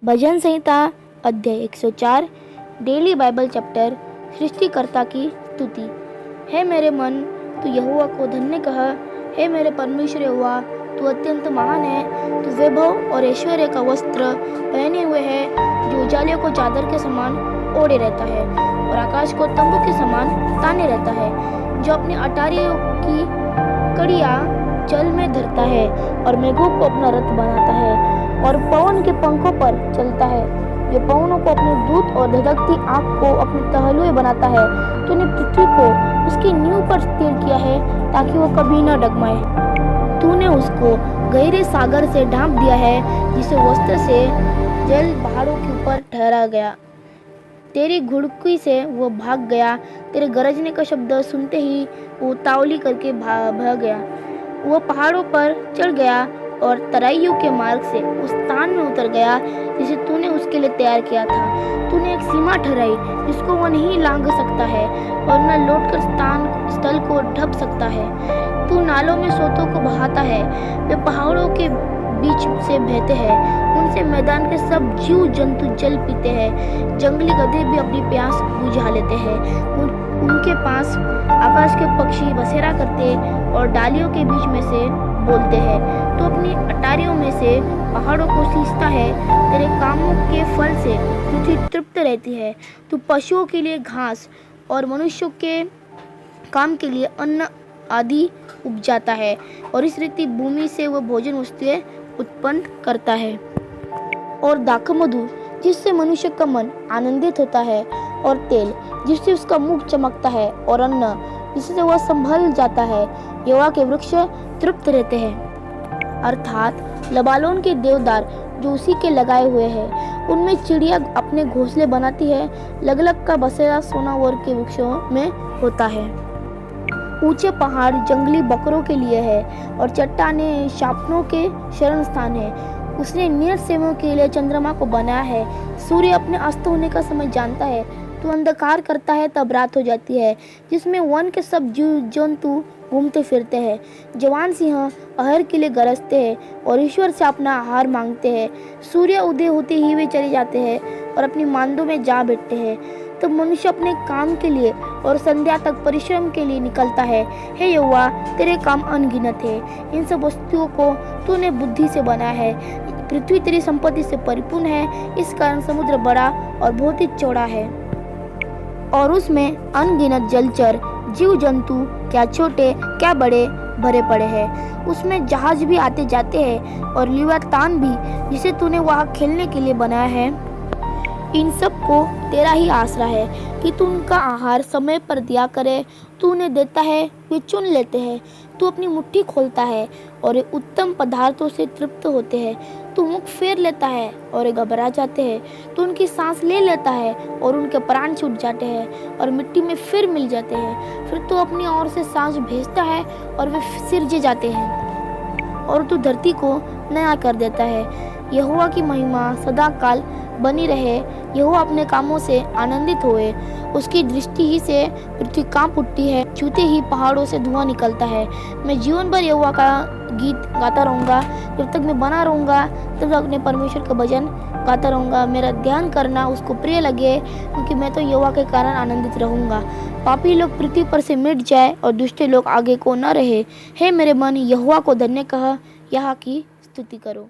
भजन संहिता अध्याय 104 daily Bible chapter सृष्टिकर्ता की स्तुति। हे मेरे मन, तू यहोवा को धन्य कह। हे मेरे परमेश्वर यहोवा, तू अत्यंत महान है। तू वैभव और ऐश्वर्य का वस्त्र पहने हुए है, जो उजाले को चादर के समान ओढ़े रहता है और आकाश को तंबू के समान ताने रहता है, जो अपनी अटारियों की कड़ियाँ जल में धरता है और मेघों को अपना रथ बनाता है और पवन के पंखों पर चलता है, जो पवनों को अपने दूत और धधकती आँख को अपने टहलुए बनाता है। तूने पृथ्वी को उसकी नींव पर स्थिर किया है, ताकि वो कभी न डगमगाए। तूने उसको गहरे सागर से ढांप दिया है, जिसे वस्त्र से जल पहाड़ों के ऊपर ठहरा गया। तेरी घुड़की से वो भाग गया, तेरे गरजने का शब्द सुनते ही वो उतावली करके भाग गया। वो पहाड़ों पर चढ़ गया और तराइयों के मार्ग से उस स्थान में उतर गया जिसे तूने उसके लिए तैयार किया था। तूने एक सीमा ठहराई जिसको वो नहीं लांघ सकता है और न लौटकर स्थल को ढप सकता है। तू नालों में सोतों को बहाता है, वे पहाड़ों के बीच से बहते हैं, उनसे मैदान के सब जीव जंतु जल पीते हैं। जंगली गधे भी अपनी प्यास बुझा लेते हैं। उनके पास आकाश के पक्षी बसेरा करते और डालियों के बीच में से बोलते हैं। तो अपनी अटारियों में से पहाड़ों को सींचता है, तेरे कामों के फल से पृथ्वी तृप्त रहती है। तू पशुओं के लिए घास और मनुष्यों के काम के लिए अन्न आदि उपजाता है, और इस रीति भूमि से वह भोजन वस्तुएं उत्पन्न करता है। और दाखमधु जिससे मनुष्य का मन आनंदित होता है, और तेल जिससे उसका मुख चमकता है, और अन्न जिससे वह संभल जाता है। यहोवा के वृक्ष तृप्त रहते हैं, अर्थात लबालोन के देवदार जो उसी के लगाए हुए हैं। उनमें चिड़िया अपने घोंसले बनाती है। लगलग का बसेरा सोनावर के वृक्षों में होता है। ऊंचे पहाड़ जंगली बकरों के लिए है, और चट्टानें शापनों के शरण स्थान है। उसने नीर सेवों के लिए चंद्रमा को बनाया है। सूर्य अपने अस्त होने का समय जानता है। तू अंधकार करता है, तब रात हो जाती है, जिसमें वन के सब जीव जंतु घूमते फिरते हैं। जवान सिंह आहार के लिए गरजते हैं और ईश्वर से अपना आहार मांगते हैं। सूर्य उदय होते ही वे चले जाते हैं और अपनी मांदों में जा बैठते हैं। तब मनुष्य अपने काम के लिए और संध्या तक परिश्रम के लिए निकलता है। हे यहोवा, तेरे काम अनगिनत है। इन सब वस्तुओं को तूने बुद्धि से बनाया है। पृथ्वी तेरी संपत्ति से परिपूर्ण है, इस कारण समुद्र बड़ा और बहुत ही चौड़ा है, और उसमें अनगिनत जलचर जीव जंतु, क्या छोटे क्या बड़े, भरे पड़े हैं। उसमें जहाज भी आते जाते हैं, और लिवातान भी, जिसे तूने वहाँ खेलने के लिए बनाया है। इन सब को तेरा ही आसरा है कि तू उनका आहार समय पर दिया करे। तू उन्हें देता है, वे चुन लेते हैं। तू अपनी मुट्ठी खोलता है और वे उत्तम पदार्थों से तृप्त होते हैं। तू मुख फेर लेता है और वे घबरा जाते हैं। तू उनकी सांस ले लेता है और उनके प्राण छूट जाते हैं और मिट्टी में फिर मिल जाते हैं। फिर तू अपनी ओर से सांस भेजता है और वे सिरजे जाते हैं, और तू धरती को नया कर देता है। यहोवा की महिमा सदा काल बनी रहे। यहोवा अपने कामों से आनंदित होए। उसकी दृष्टि ही से पृथ्वी कांप उठती है, छूते ही पहाड़ों से धुआं निकलता है। मैं जीवन भर यहोवा का गीत गाता रहूँगा। जब तक मैं बना रहूँगा, तब तक अपने परमेश्वर का भजन गाता रहूँगा। मेरा ध्यान करना उसको प्रिय लगे, क्योंकि मैं तो यहोवा के कारण आनंदित रहूँगा। पापी लोग पृथ्वी पर से मिट जाए और दुष्ट लोग आगे को न रहे। हे मेरे मन, यहोवा को धन्य कह, यहाँ की स्तुति करो।